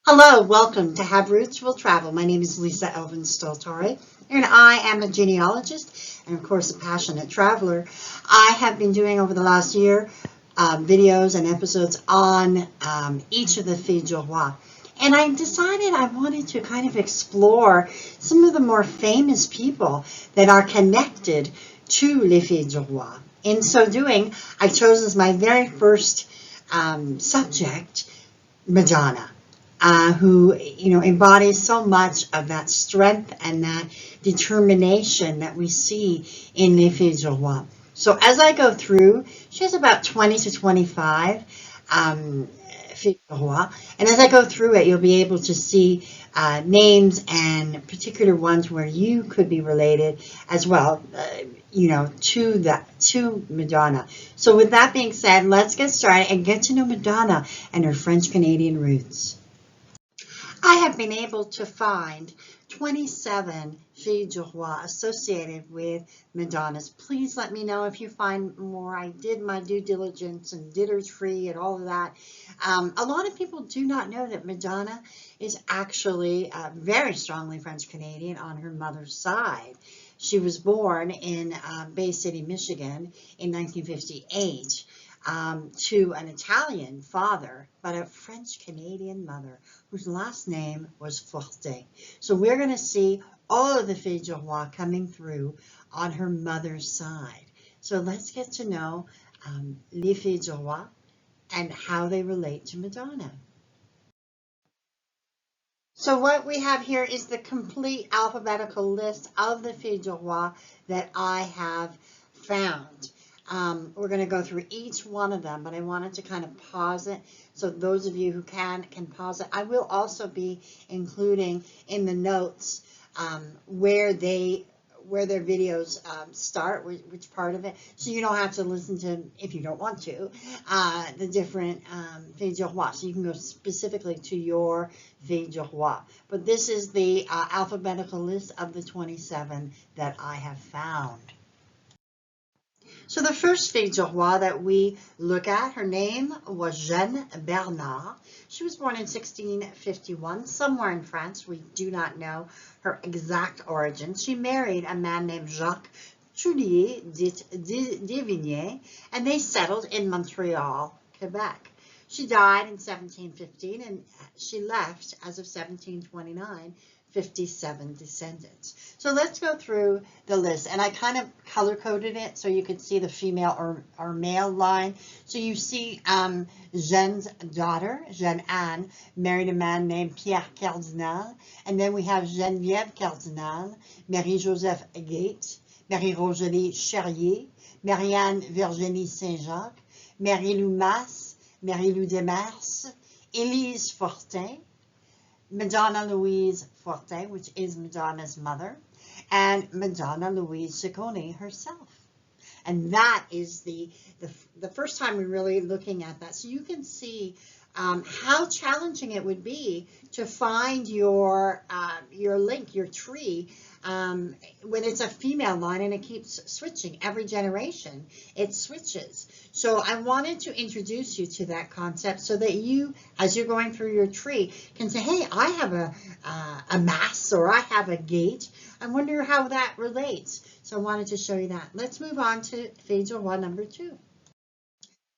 Hello, welcome to Have Roots Will Travel. My name is Lisa Elvin Stoltore, and I am a genealogist and, of course, a passionate traveler. I have been doing over the last year videos and episodes on each of the Filles du Roi. And I decided I wanted to kind of explore some of the more famous people that are connected to Les Filles du Roi. In so doing, I chose as my very first subject Madonna. Who embodies so much of that strength and that determination that we see in Les Filles du Roi. So as I go through, she has about 20 to 25 Filles du Roi, and as I go through it, you'll be able to see names and particular ones where you could be related as well, to Madonna. So with that being said, let's get started and get to know Madonna and her French-Canadian roots. I have been able to find 27 Filles du Roi associated with Madonnas. Please let me know if you find more. I did my due diligence and did her free and all of that. A lot of people do not know that Madonna is actually very strongly French-Canadian on her mother's side. She was born in Bay City, Michigan in 1958. To an Italian father, but a French-Canadian mother, whose last name was Forte. So we're going to see all of the Filles du Roi coming through on her mother's side. So let's get to know Les Filles du Roi and how they relate to Madonna. So what we have here is the complete alphabetical list of the Filles du Roi that I have found. We're going to go through each one of them, but I wanted to kind of pause it so those of you who can pause it. I will also be including in the notes where their videos start, which part of it, so you don't have to listen to, if you don't want to, the different Filles du Roi. So you can go specifically to your Filles du Roi. But this is the alphabetical list of the 27 that I have found. So the first Filles du Roi that we look at, her name was Jeanne Bernard. She was born in 1651, somewhere in France. We do not know her exact origin. She married a man named Jacques Trulier d'Evigné, and they settled in Montreal, Quebec. She died in 1715, and she left, as of 1729, 57 descendants. So let's go through the list, and I kind of color-coded it so you could see the female or male line. So you see Jeanne's daughter, Jeanne Anne, married a man named Pierre Cardinal, and then we have Geneviève Cardinal, Marie-Joseph Gates, Marie-Rosalie Charrier, Marianne Virginie Saint-Jacques, Marie-Lou Masse, Marie-Lou Demers, Élise Fortin, Madonna Louise Forte, which is Madonna's mother, and Madonna Louise Ciccone herself. And that is the first time we're really looking at that. So you can see how challenging it would be to find your link, your tree, when it's a female line and it keeps switching. Every generation, it switches. So I wanted to introduce you to that concept so that you, as you're going through your tree, can say, hey, I have a mass or I have a gate. I wonder how that relates. So I wanted to show you that. Let's move on to Filles du Roi number 2.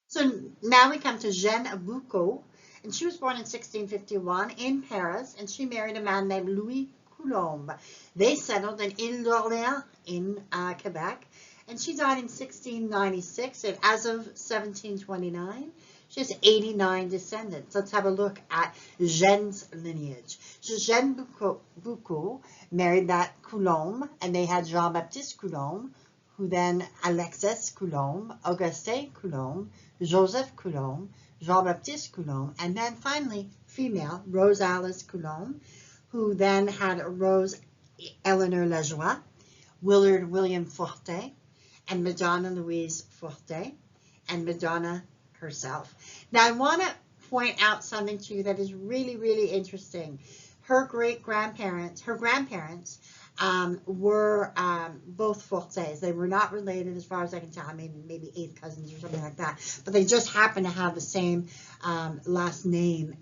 So now we come to Jeanne Boucault, and she was born in 1651 in Paris, and she married a man named Louis Coulombe. They settled in Ile d'Orléans in Quebec, and she died in 1696, and as of 1729, she has 89 descendants. Let's have a look at Jeanne's lineage. So Jeanne Boucault married that Coulombe, and they had Jean-Baptiste Coulombe, who then Alexis Coulombe, Augustin Coulombe, Joseph Coulombe, Jean-Baptiste Coulombe, and then finally female Rose Alice Coulombe, who then had Rose Eleanor Lajoie, Willard William Forte, and Madonna Louise Forte, and Madonna herself. Now I want to point out something to you that is really, really interesting. Her grandparents were both Fortes. They were not related as far as I can tell. I mean, maybe 8th cousins or something like that. But they just happened to have the same last name.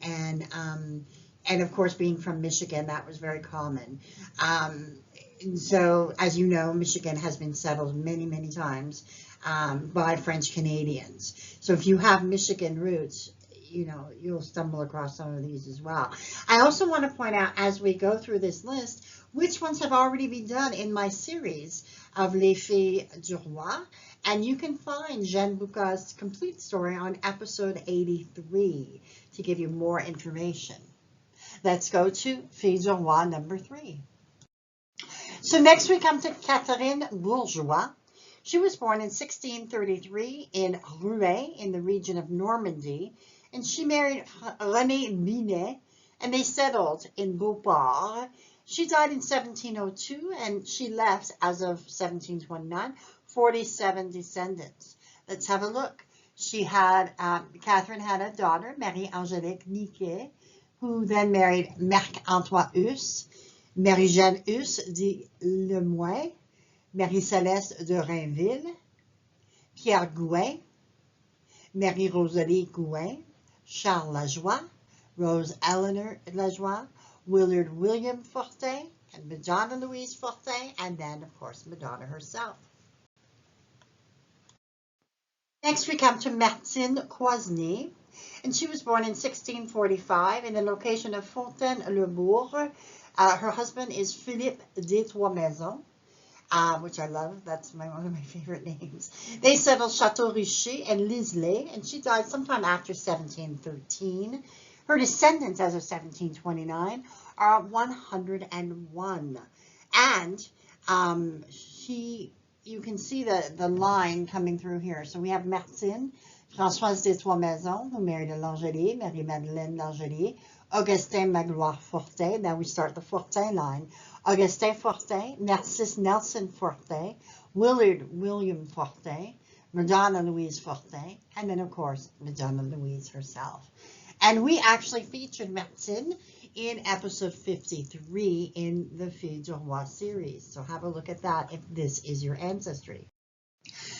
And of course, being from Michigan, that was very common. And so, as you know, Michigan has been settled many, many times by French Canadians. So if you have Michigan roots, you'll stumble across some of these as well. I also want to point out, as we go through this list, which ones have already been done in my series of Les Filles du Roi. And you can find Jeanne Boucault's complete story on episode 83 to give you more information. Let's go to Filles du Roi number 3. So next we come to Catherine Bourgeois. She was born in 1633 in Rouen in the region of Normandy, and she married René Binet, and they settled in Beauregard. She died in 1702, and she left, as of 1729, 47 descendants. Let's have a look. Catherine had a daughter, Marie-Angélique Niquet, who then married Marc-Antoine Huss, Marie-Jeanne Huss de Lemoine, Marie-Céleste de Rainville, Pierre Gouin, Marie-Rosalie Gouin, Charles Lajoie, Rose Eleanor Lajoie, Willard William Fortin, and Madonna Louise Fortin, and then, of course, Madonna herself. Next, we come to Martine Crosnier, and she was born in 1645 in the location of Fontaine-le-Bourg. Her husband is Philippe d'Étroismaisons, which I love. That's one of my favorite names. They settled Château Richer and Lisley, and she died sometime after 1713. Her descendants, as of 1729, are 101. And you can see the line coming through here. So we have Martine, Françoise d'Étroismaisons, who married a Langelier, Marie-Madeline Langelier, Augustin Magloire Fortin. Now we start the Fortin line. Augustin Fortin, Narcisse Nelson Fortin, Willard William Fortin, Madonna Louise Fortin, and then, of course, Madonna Louise herself. And we actually featured Martine in episode 53 in the Filles du Roi series. So have a look at that if this is your ancestry.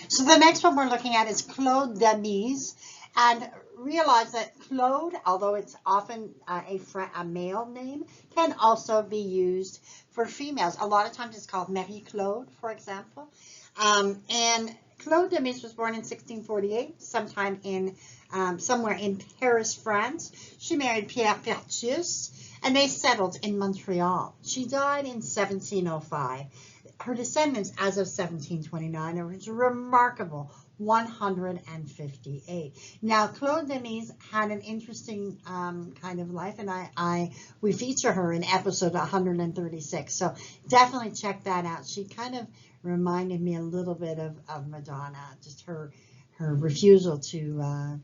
So the next one we're looking at is Claude Damise. And realize that Claude, although it's often a male name, can also be used for females. A lot of times it's called Marie-Claude, for example. And Claude Damise was born in 1648, somewhere in Paris, France. She married Pierre Pertius, and they settled in Montreal. She died in 1705. Her descendants, as of 1729, are remarkable, 158. Now, Claude Damise had an interesting kind of life, and we feature her in episode 136. So definitely check that out. She kind of reminded me a little bit of Madonna, just her refusal to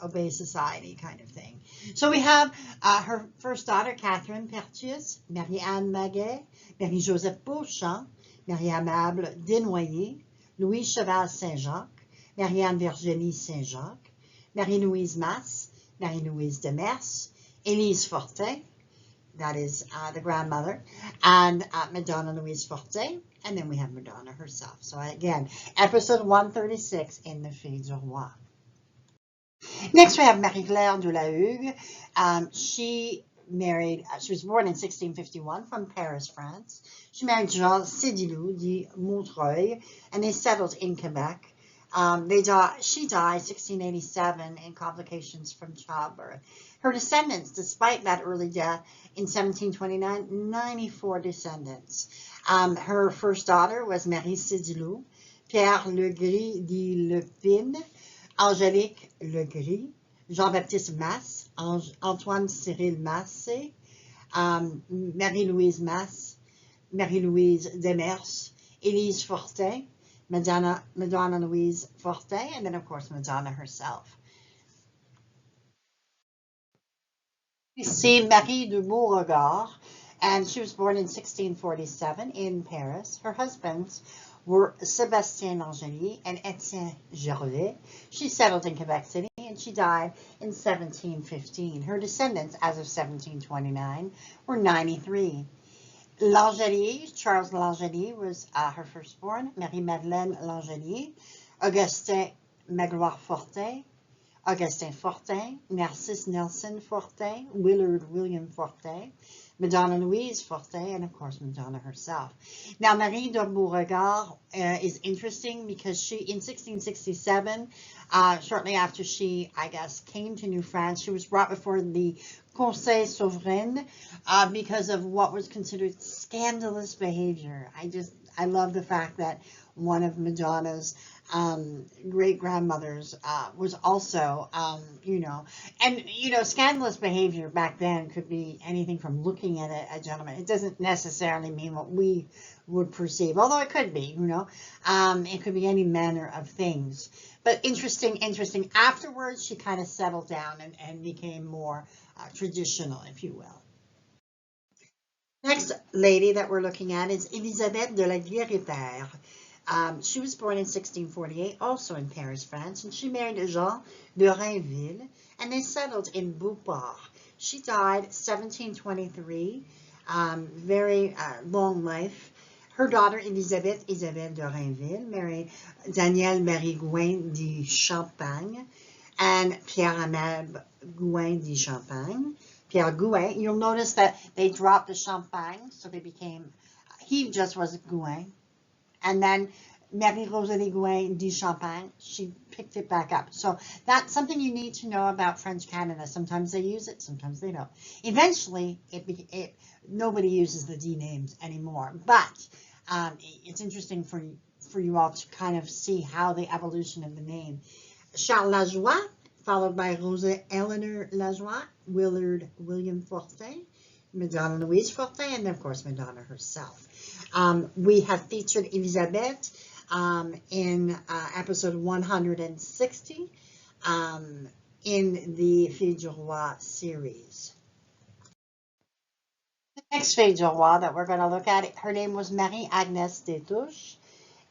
obey society kind of thing. So we have her first daughter, Catherine Pertius, Marie-Anne Maguet, Marie-Joseph Beauchamp, Marie-Amable Desnoyers, Louise Cheval Saint-Jacques, Marie-Anne Virginie Saint-Jacques, Marie-Louise Masse, Marie-Louise Demers, Élise Fortin, that is the grandmother, and Madonna Louise Fortin, and then we have Madonna herself. So again, episode 136 in the Filles du Roi. Next we have Marie-Claire de la Hogue. She was born in 1651 from Paris, France. She married Jean Sédilou de Montreuil, and they settled in Quebec. She died 1687 in complications from childbirth. Her descendants, despite that early death in 1729, 94 descendants. Her first daughter was Marie Sédilou, Pierre Legris de Lepine, Angélique Legris, Jean-Baptiste Masse, Antoine Cyril Massé, Marie-Louise Masse, Marie-Louise Demers, Élise Fortin, Madonna Louise Fortin, and then, of course, Madonna herself. We see Marie de Beauregard, and she was born in 1647 in Paris. Her husbands were Sébastien Langelier and Étienne Gervais. She settled in Quebec City, and she died in 1715. Her descendants, as of 1729, were 93. Langelier, Charles Langelier, was her firstborn, Marie-Madeleine Langelier, Augustin Magloire Fortin, Augustin Fortin, Narcisse Nelson Fortin, Willard William Fortin, Madonna Louise Fortin, and of course Madonna herself. Now Marie de Beauregard is interesting because she, in 1667, shortly after she, I guess, came to New France, she was brought before the Conseil Souverain because of what was considered scandalous behavior. I love the fact that one of Madonna's great-grandmothers was also, scandalous behavior back then could be anything from looking at a gentleman. It doesn't necessarily mean what we would perceive, although it could be, it could be any manner of things. But interesting. Afterwards, she kind of settled down and became more traditional, if you will. Next lady that we're looking at is Elisabeth De La Gueripere. She was born in 1648, also in Paris, France, and she married Jean de Rainville, and they settled in Beauregard. She died 1723, very long life. Her daughter, Elisabeth Isabelle de Rainville, married Daniel Marie Gouin de Champagne and Pierre Amable Gouin de Champagne. Pierre Gouin, you'll notice that they dropped the Champagne, so they became, he just was Gouin. And then Marie-Rosalie Gouin de Champagne, she picked it back up. So that's something you need to know about French Canada. Sometimes they use it, sometimes they don't. Eventually, nobody uses the D names anymore. But it's interesting for you all to kind of see how the evolution of the name. Charles Lajoie, followed by Rosa Eleanor Lajoie, Willard William Fortin, Madonna Louise Fortin, and of course Madonna herself. We have featured Elisabeth in episode 160 in the Filles Du Roi series. The next Fille du Roi that we're going to look at, her name was Marie Agnes DesTouches,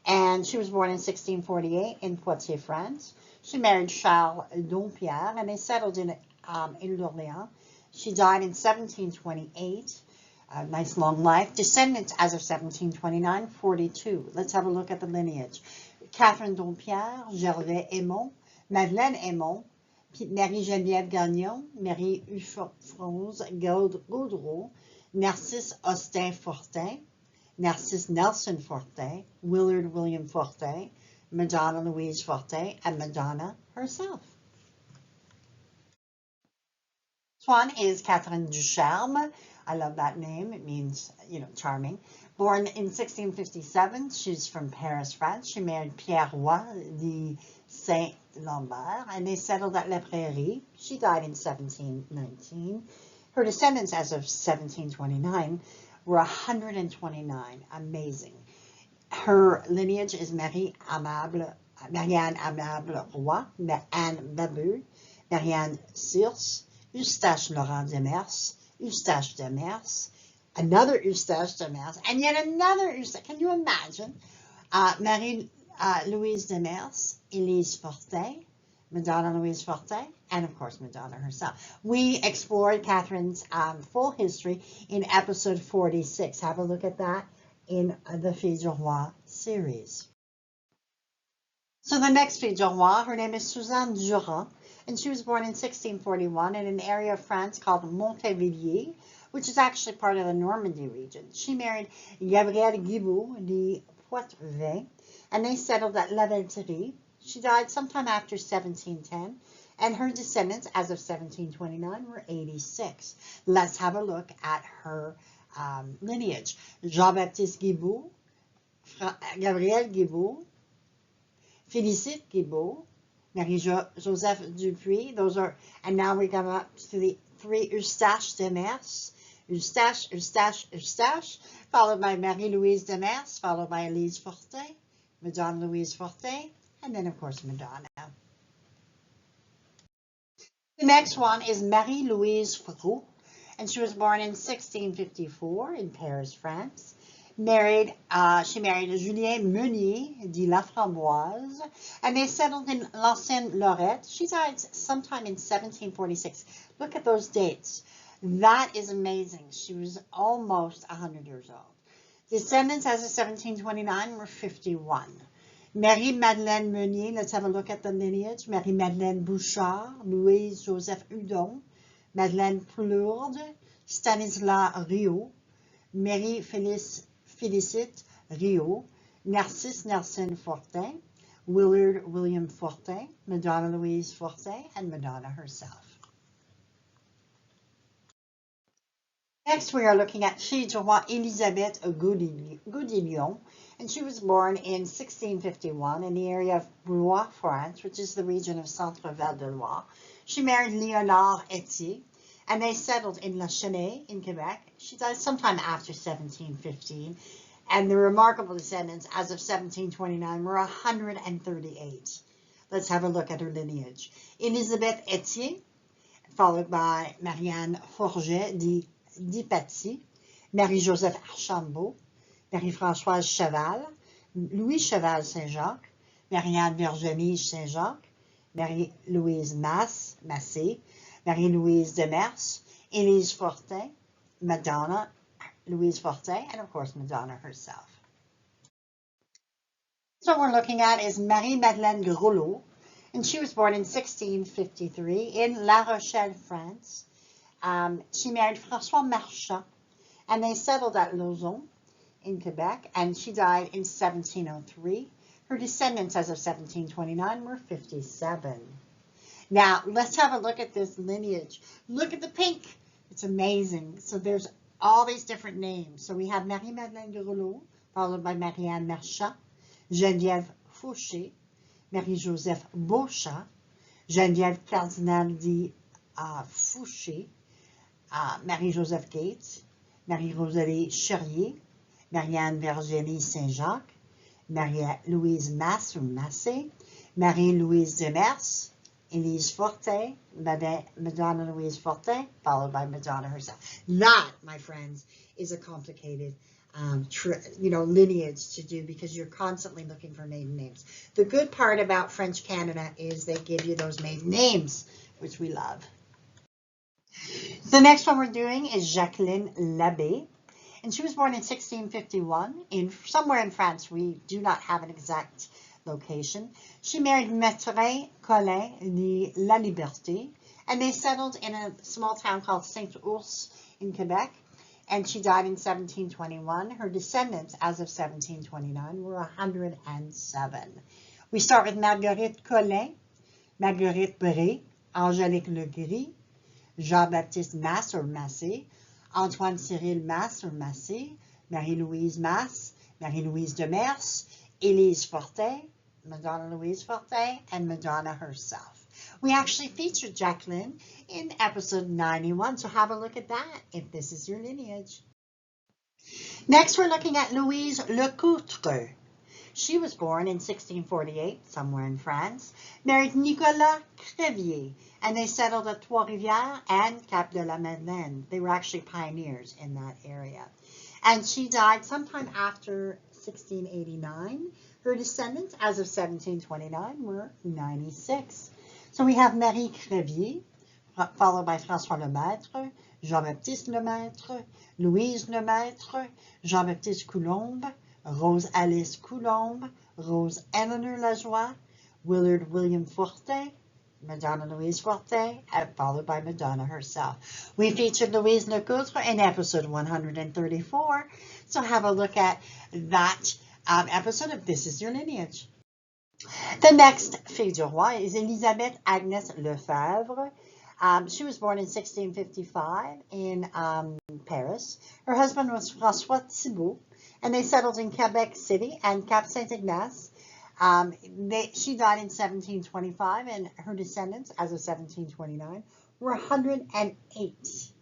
and she was born in 1648 in Poitiers, France. She married Charles Dompierre, and they settled in L'Orléans. She died in 1728. Nice long life. Descendants as of 1729, 42. Let's have a look at the lineage. Catherine Dompierre, Gervais Aymon, Madeleine Aymon, Marie-Geneviève Gagnon, Marie Euphrosyne Gaudreau, Narcisse Austin Fortin, Narcisse Nelson Fortin, Willard William Fortin, Madonna Louise Fortin, and Madonna herself. This one is Catherine Ducharme. I love that name. It means, charming. Born in 1657, she's from Paris, France. She married Pierre Roy de Saint-Lambert, and they settled at La Prairie. She died in 1719. Her descendants as of 1729 were 129. Amazing. Her lineage is Marianne Amable Roy, Anne Babeux, Marianne Circe, Eustache Laurent Demers, Eustache Demers, another Eustache Demers, and yet another Eustache. Can you imagine? Marie-Louise Demers, Elise Fortin, Madonna Louise Fortin, and of course Madonna herself. We explored Catherine's full history in episode 46. Have a look at that in the Filles du Roi series. So the next Fille du Roi, her name is Suzanne Durand, and she was born in 1641 in an area of France called Montévilliers, which is actually part of the Normandy region. She married Gabriel Guibault de Poitevin, and they settled at La Valterie. She died sometime after 1710, and her descendants as of 1729 were 86. Let's have a look at her lineage. Jean-Baptiste Guibault, Gabriel Guibault, Félicite Guibault, Marie-Joseph Dupuis, and now we come up to the three Eustache Demers, Eustache, followed by Marie-Louise Demers, followed by Elise Fortin, Madonna Louise Fortin, and then of course Madonna. The next one is Marie-Louise Fro, and she was born in 1654 in Paris, France. She married Julien Meunier de La Framboise, and they settled in l'Ancienne Lorette. She died sometime in 1746. Look at those dates. That is amazing. She was almost 100 years old. Descendants as of 1729 were 51. Marie-Madeleine Meunier, let's have a look at the lineage. Marie-Madeleine Bouchard, Louise-Joseph Hudon, Madeleine Plourde, Stanislas Riot, Marie-Félicite Riot, Narcisse Nelson Fortin, Willard William Fortin, Madonna Louise Fortin, and Madonna herself. Next, we are looking at Filles Du Roi Elisabeth Godillion, and she was born in 1651 in the area of Blois, France, which is the region of Centre-Val de Loire. She married Léonard Etier, and they settled in La Chênaie in Quebec. She died sometime after 1715, and the remarkable descendants as of 1729 were 138. Let's have a look at her lineage. Elisabeth Etier, followed by Marianne Forget d'Hypatie, Marie-Joseph Archambault, Marie-Françoise Cheval, Louis Cheval Saint-Jacques, Marianne Virginie Saint-Jacques, Marie-Louise Massé, Marie-Louise Demers, Élise Fortin, Madonna, Louise Fortin, and of course Madonna herself. So what we're looking at is Marie-Madeleine Groleau, and she was born in 1653 in La Rochelle, France. She married François Marchand, and they settled at Lauson in Quebec, and she died in 1703. Her descendants as of 1729 were 57. Now, let's have a look at this lineage. Look at the pink. It's amazing. So there's all these different names. So we have Marie-Madeleine Groleau, followed by Marianne Marchand, Geneviève Fauché, Marie-Joseph Beauchamp, Geneviève Cardinal de Fouché, Marie-Joseph Gates, Marie-Rosalie Cherrier, Marianne Virginie Saint-Jacques, Marie-Louise Massé, Marie-Louise Demers, Élise Fortin, Madonna Louise Fortin, followed by Madonna herself. That, my friends, is a complicated lineage to do because you're constantly looking for maiden names. The good part about French Canada is they give you those maiden names, which we love. The next one we're doing is Jacqueline Labbe, and she was born in 1651 somewhere in France. We do not have an exact location. She married Maître Colin de La Liberté, and they settled in a small town called Saint-Ours in Quebec, and she died in 1721. Her descendants as of 1729 were 107. We start with Marguerite Colin, Marguerite Bré, Angélique Legris, Jean-Baptiste Masse or Massé, Antoine Cyril Masse or Massé, Marie-Louise Masse, Marie-Louise Demers, Élise Fortin, Madonna Louise Fortin, and Madonna herself. We actually featured Jacqueline in episode 91, so have a look at that if this is your lineage. Next, we're looking at Louise Lecoutre. She was born in 1648, somewhere in France, married Nicolas Crevier, and they settled at Trois-Rivières and Cap de la Madeleine. They were actually pioneers in that area. And she died sometime after 1689. Her descendants as of 1729 were 96. So we have Marie Crevier, followed by François Lemaitre, Jean-Baptiste Lemaitre, Louise Lemaitre, Jean-Baptiste Coulombe, Rose Alice Coulombe, Rose Eleanor Lajoie, Willard William Fortin, Madonna Louise Fortin, followed by Madonna herself. We featured Louise Lecoutre in episode 134, so have a look at that episode if this is your lineage. The next Fille du Roi is Elisabeth Agnes Lefebvre. She was born in 1655 in Paris. Her husband was François Thibault, and they settled in Quebec City and Cap Saint-Ignace. She died in 1725, and her descendants, as of 1729, were 108.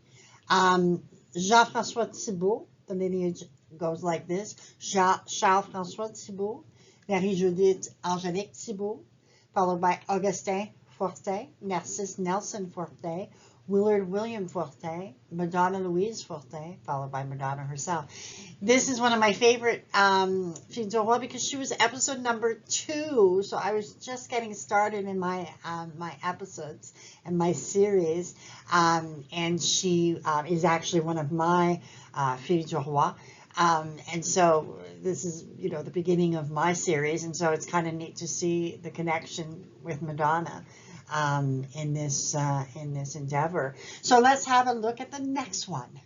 Jean-François Thibault, the lineage goes like this: Charles-François Thibault, Marie-Judith Angélique Thibault, followed by Augustin Fortin, Narcisse Nelson Fortin, Willard William Fortin, Madonna Louise Fortin, followed by Madonna herself. This is one of my favorite Filles du Roi because she was episode number 2, so I was just getting started in my my episodes and my series, and she is actually one of my Filles du Roi. And so this is, you know, the beginning of my series, and so it's kind of neat to see the connection with Madonna in this endeavor. So let's have a look at the next one.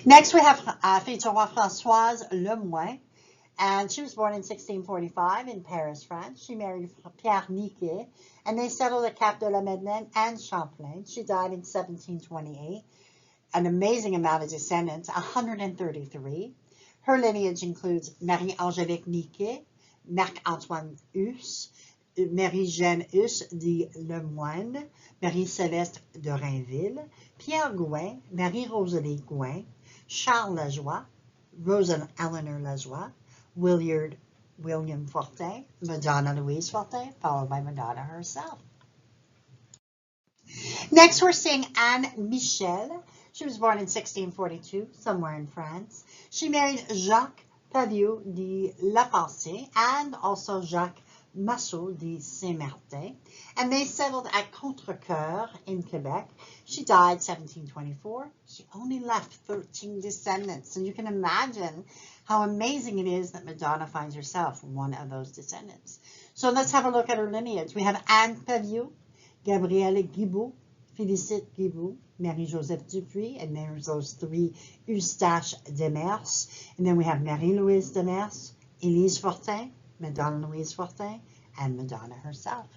Next we have Filles Du Roi Francoise Lemoine, and she was born in 1645 in Paris, France. She married Pierre Niquet, and they settled at Cap de la Madeleine and Champlain. She died in 1728. An amazing amount of descendants, 133. Her lineage includes Marie-Angélique Niquet, Marc-Antoine Huss, Marie-Jeanne Huss de Lemoine, Marie-Céleste de Rainville, Pierre Gouin, Marie-Rosalie Gouin, Charles Lajoie, Rose Eleanor Lajoie, William Fortin, Madonna Louise Fortin, followed by Madonna herself. Next, we're seeing Anne Michel. She was born in 1642, somewhere in France. She married Jacques Paviot de La Pensée and also Jacques Massot de Saint-Martin, and they settled at Contrecoeur in Quebec. She died 1724. She only left 13 descendants, so you can imagine how amazing it is that Madonna finds herself one of those descendants. So let's have a look at her lineage. We have Anne Paviot, Gabrielle Guibault, Félicite Guibault, Marie-Joseph Dupuis, and there's those three Eustache Demers. And then we have Marie-Louise Demers, Elise Fortin, Madonna Louise Fortin, and Madonna herself.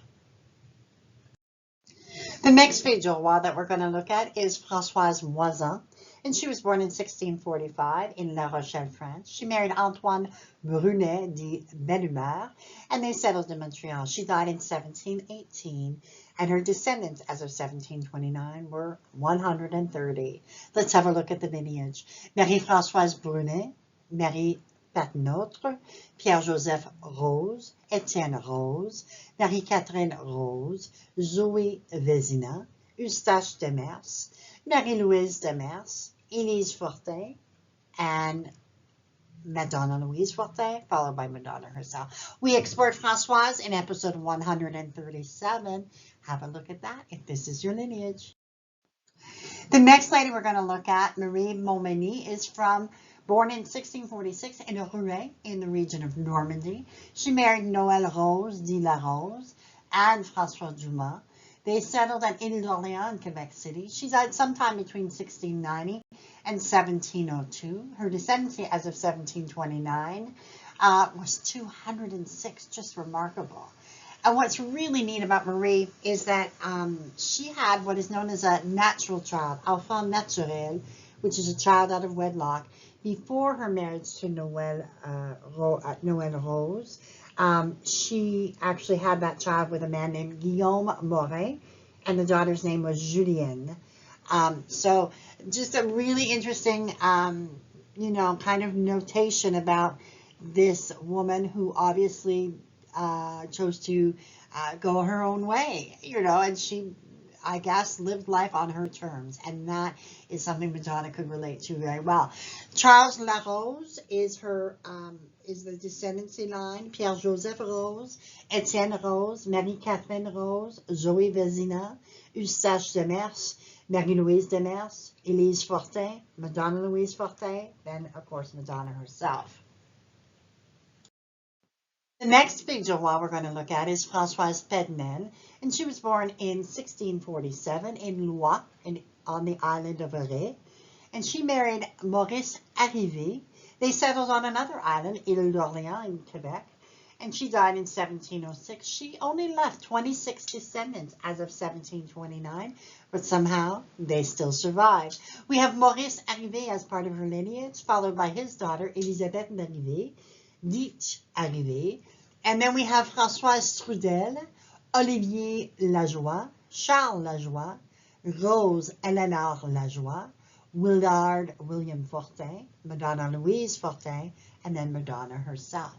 The next Filles du Roi that we're going to look at is Françoise Moisan, and she was born in 1645 in La Rochelle, France. She married Antoine Brunet de Bellumeur, and they settled in Montreal. She died in 1718, and her descendants as of 1729 were 130. Let's have a look at the lineage. Marie-Françoise Brunet, Marie Patnotre, Pierre-Joseph Rose, Étienne Rose, Marie-Catherine Rose, Zoé Vézina, Eustache Demers, Marie-Louise Demers, Elise Fortin, and Madonna Louise Fortin, followed by Madonna herself. We explored Françoise in episode 137. Have a look at that if this is your lineage. The next lady we're going to look at, Marie Montminy, is born in 1646 in Rouen in the region of Normandy. She married Noël Rose de la Rose and François Dumas. They settled at Île d'Orléans in Quebec City. She died sometime between 1690 and 1702. Her descendancy as of 1729 was 206, just remarkable. And what's really neat about Marie is that she had what is known as a natural child, enfant naturel, which is a child out of wedlock, before her marriage to Noël Rose. She actually had that child with a man named Guillaume Morin, and the daughter's name was Julienne. So just a really interesting, you know, kind of notation about this woman who obviously chose to go her own way, you know, and she, I guess, lived life on her terms, and that is something Madonna could relate to very well. Charles Larose is her is the descendancy line. Pierre Joseph Rose, Étienne Rose, Marie Catherine Rose, Zoé Vézina, Eustache Demers, Marie Louise Demers, Elise Fortin, Madonna Louise Fortin, then of course Madonna herself. The next Filles du Roi we're going to look at is Francoise Pednel, and she was born in 1647 in Loire, on the island of Arrée, and she married Maurice Arrivé. They settled on another island, Île d'Orléans in Quebec, and she died in 1706. She only left 26 descendants as of 1729, but somehow they still survived. We have Maurice Arrivé as part of her lineage, followed by his daughter, Elisabeth d'Arrivé, dite Arrivé. And then we have Françoise Trudel, Olivier Lajoie, Charles Lajoie, Rose Eleanor Lajoie, Willard William Fortin, Madonna Louise Fortin, and then Madonna herself.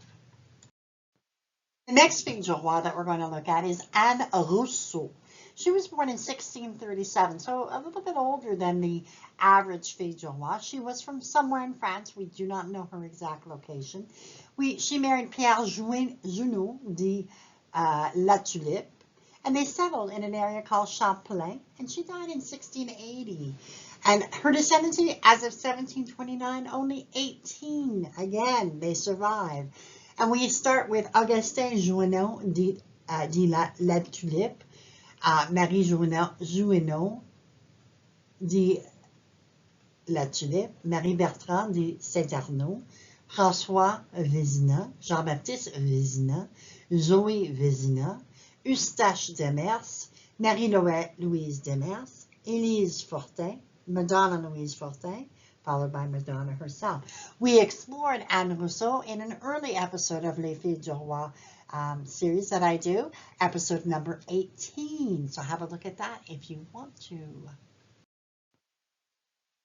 The next Filles du Roi that we're going to look at is Anne Rousseau. She was born in 1637, so a little bit older than the average Filles du Roi. She was from somewhere in France. We do not know her exact location. She married Pierre Junot de La Tulipe, and they settled in an area called Champlain, and she died in 1680. And her descendancy, as of 1729, only 18. Again, they survive. And we start with Augustin Jouenot La Tulipe, Marie Jouenot de La Tulipe, Marie Bertrand de Saint-Arnaud, François Vézina, Jean-Baptiste Vézina, Zoé Vézina, Eustache Demers, Marie-Louise Demers, Élise Fortin, Madonna Louise Fortin, followed by Madonna herself. We explored Anne Rousseau in an early episode of Les Filles du Roi series that I do, episode number 18. So have a look at that if you want to.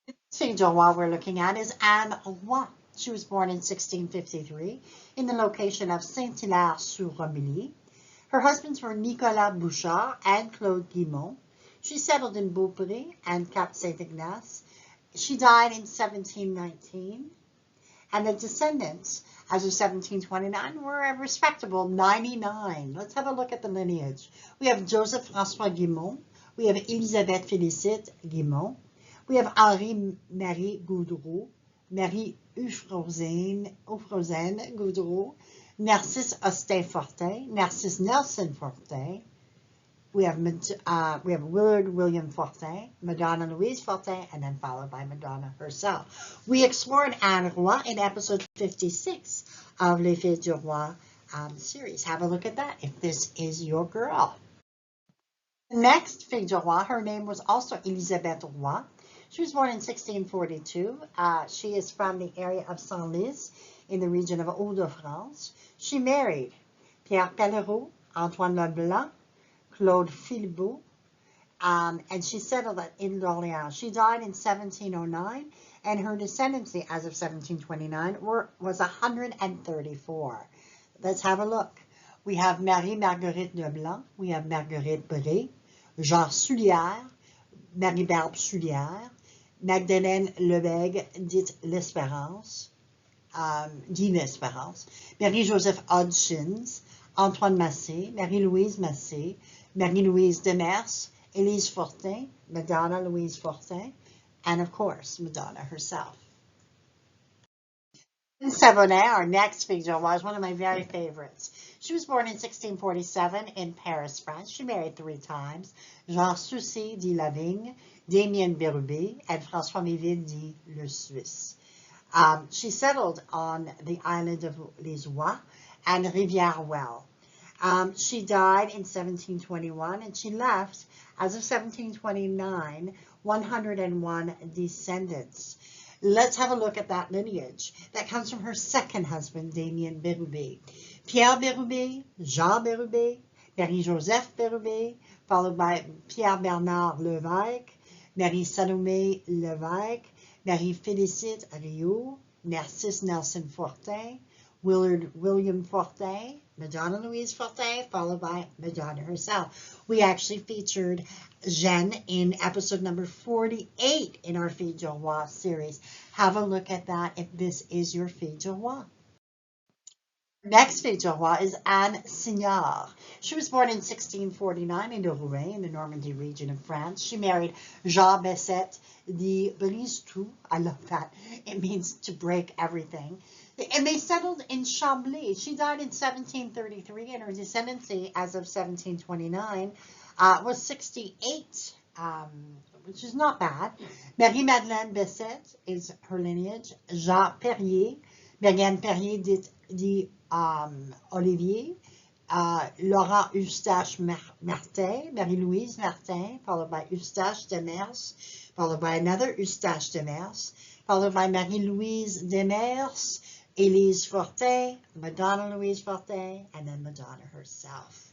The Fille du Roi we're looking at is Anne Roy. She was born in 1653 in the location of Saint-Hilaire-sur-Romilly. Her husbands were Nicolas Bouchard and Claude Guimont. She settled in Beaupré and Cap Saint-Ignace. She died in 1719, and the descendants, as of 1729, were a respectable 99. Let's have a look at the lineage. We have Joseph François Guimont. We have Elisabeth Félicite Guimont. We have Henri-Marie Gaudreau, Marie Euphrosyne Gaudreau, Narcisse Austin Fortin, Narcisse Nelson Fortin. We have Willard William Fortin, Madonna Louise Fortin, and then followed by Madonna herself. We explored Anne Roy in episode 56 of Les Filles du Roi series. Have a look at that if this is your girl. The next Fille du Roi, her name was also Elisabeth Roy. She was born in 1642. She is from the area of Senlis in the region of Hauts-de-France. She married Pierre Pellereau, Antoine Leblanc, Claude Philbeau, and she settled in Orléans. She died in 1709, and her descendancy as of 1729 was 134. Let's have a look. We have Marie-Marguerite Leblanc, we have Marguerite Bré, Jean Soulière, Marie-Barbe Soulière, Magdalene Lebègue, dite l'Espérance, dit l'Espérance, Marie-Joseph Hodgkins, Antoine Massé, Marie-Louise Massé, Marie-Louise Demers, Élise Fortin, Madonna Louise Fortin, and of course, Madonna herself. Jeanne Savonnet, our next figure, was one of my very favorites. She was born in 1647 in Paris, France. She married 3 times. Jean Soucy de la Vigne, Damien Bérubé, and François Méville de Le Suisse. She settled on the island of Les Oies and Rivière-Well. She died in 1721, and she left, as of 1729, 101 descendants. Let's have a look at that lineage. That comes from her second husband, Damien Bérubé. Pierre Bérubé, Jean Bérubé, Marie-Joseph Bérubé, followed by Pierre Bernard Levesque, Marie-Salomé Levesque, Marie-Félicite Rio, Narcisse Nelson Fortin, Willard William Fortin, Madonna Louise Fortin, followed by Madonna herself. We actually featured Jeanne in episode number 48 in our Filles du Roi series. Have a look at that if this is your Fille du Roi. Next Fille du Roi is Anne Seigneur. She was born in 1649 in Rouen, in the Normandy region of France. She married Jean Bessette de Brisetout. I love that. It means to break everything. And they settled in Chambly. She died in 1733, and her descendancy as of 1729 was 68, which is not bad. Marie-Madeleine Bessette is her lineage. Jean Perrier, Marianne Perrier dit Olivier, Laurent Eustache Martin, Marie-Louise Martin, followed by Eustache Demers, followed by another Eustache Demers, followed by Marie-Louise Demers, Élise Fortin, Madonna Louise Fortin, and then Madonna herself.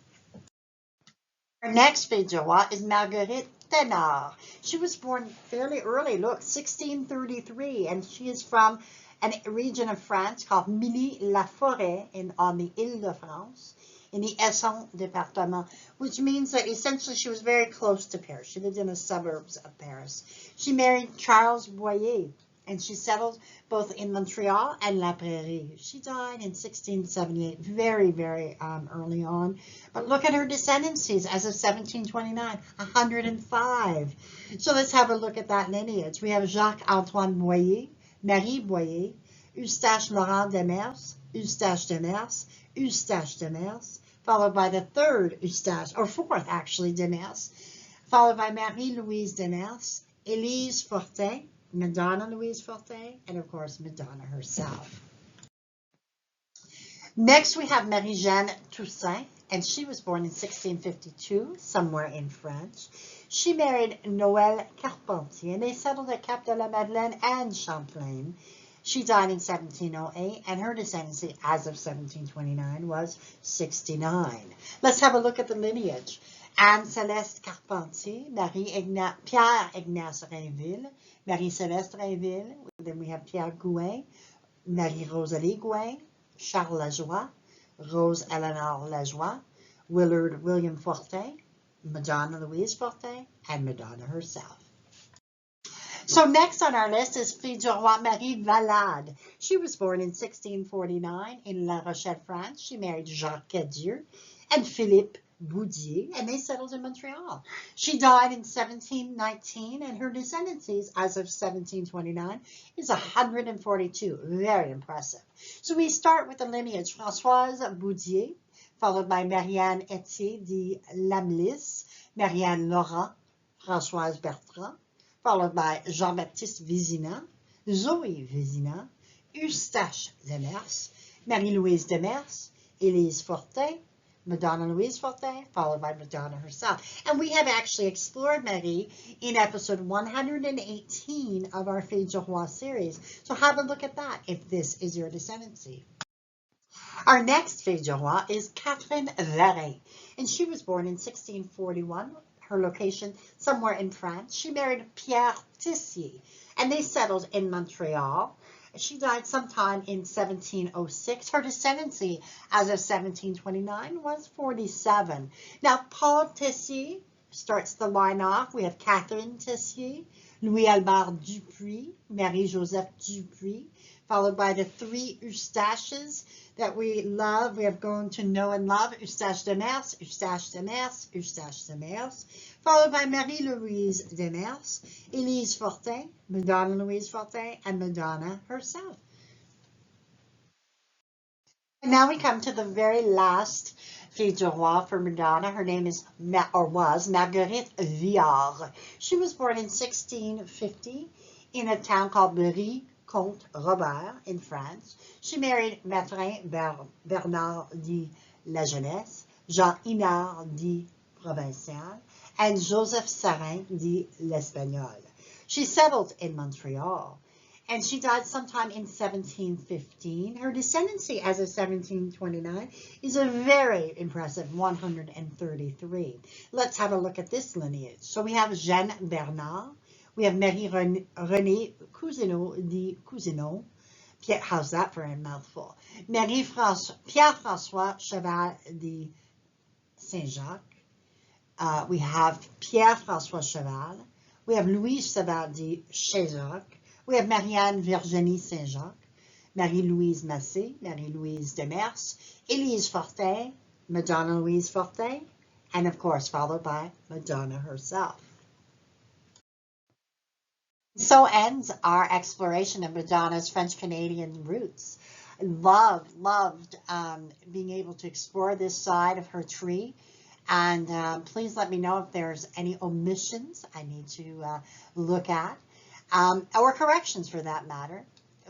Our next Fille du Roi is Marguerite Tenard. She was born fairly early, look, 1633, and she is from a region of France called Milly-la-Forêt on the Île-de-France, in the Essonne department, which means that essentially she was very close to Paris. She lived in the suburbs of Paris. She married Charles Boyer, and she settled both in Montreal and La Prairie. She died in 1678, very, very early on. But look at her descendancies as of 1729, 105. So let's have a look at that lineage. We have Jacques-Antoine Boyer, Marie Boyer, Eustache Laurent Demers, Eustache Demers, Eustache Demers, followed by the third Eustache, or fourth actually, Demers, followed by Marie-Louise Demers, Élise Fortin, Madonna Louise Fortin, and of course Madonna herself. Next we have Marie-Jeanne Toussaint, and she was born in 1652, somewhere in France. She married Noël Carpentier, and they settled at Cap de la Madeleine and Champlain. She died in 1708, and her descendancy as of 1729 was 69. Let's have a look at the lineage. Anne-Céleste Carpentier, Pierre-Ignace Rainville, Marie-Céleste Rainville, then we have Pierre Gouin, Marie-Rosalie Gouin, Charles Lajoie, Rose-Eleanor Lajoie, Willard William Fortin, Madonna Louise Fortin, and Madonna herself. So next on our list is Filles du Roi Marie Valade. She was born in 1649 in La Rochelle, France. She married Jacques Cadieux and Philippe Boudier, and they settled in Montreal. She died in 1719, and her descendancies as of 1729 is 142. Very impressive. So we start with the lineage Françoise Boudier, followed by Marianne Etier de Lamlis, Marianne Laurent, Françoise Bertrand, followed by Jean-Baptiste Vézina, Zoé Vézina, Eustache Demers, Marie-Louise Demers, Élise Fortin, Madonna Louise Fortin, followed by Madonna herself. And we have actually explored Marie in episode 118 of our Filles du Roi series. So have a look at that if this is your descendancy. Our next Fille du Roi is Catherine Varin, and she was born in 1641. Her location somewhere in France. She married Pierre Tissier, and they settled in Montreal. She died sometime in 1706. Her descendancy as of 1729 was 47. Now, Paul Tissier starts the line off. We have Catherine Tissier, Louis-Albert Dupuis, Marie-Joseph Dupuis, followed by the three Eustaches that we love. We have grown to know and love Eustache Demers, Eustache Demers, Eustache Demers, followed by Marie-Louise Demers, Élise Fortin, Madonna Louise Fortin, and Madonna herself. And now we come to the very last Fille du Roi for Madonna. Her name is, was Marguerite Viard. She was born in 1650 in a town called Berry, Comte Robert in France. She married Martine Bernard de La Jeunesse, Jean Inard de Provincial, and Joseph Sarin de l'Espagnol. She settled in Montreal, and she died sometime in 1715. Her descendancy as of 1729 is a very impressive 133. Let's have a look at this lineage. So we have Jeanne Bernard, we have Marie-Renée Cousineau de Cousineau. How's that for a mouthful? Pierre-François Cheval de Saint-Jacques. We have Pierre-François Cheval. We have Louise Cheval de Saint-Jacques. We have Marianne Virginie Saint-Jacques, Marie-Louise Massé, Marie-Louise Demers, Élise Fortin, Madonna Louise Fortin, and of course followed by Madonna herself. So ends our exploration of Madonna's French-Canadian roots. Loved being able to explore this side of her tree. And please let me know if there's any omissions I need to look at, or corrections for that matter.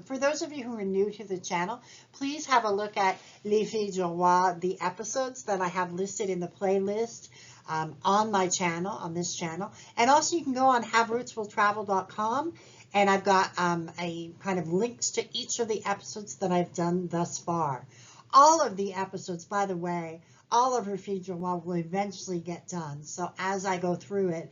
For those of you who are new to the channel, please have a look at Les Filles du Roi, the episodes that I have listed in the playlist on my channel, on this channel. And also you can go on haverootswilltravel.com, and I've got a kind of links to each of the episodes that I've done thus far. All of the episodes, by the way, all of her Filles du Roi will eventually get done. So as I go through it,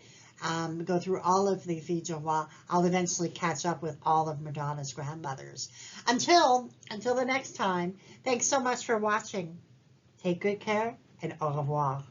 go through all of the Filles du Roi, I'll eventually catch up with all of Madonna's grandmothers. Until the next time, thanks so much for watching. Take good care, and au revoir.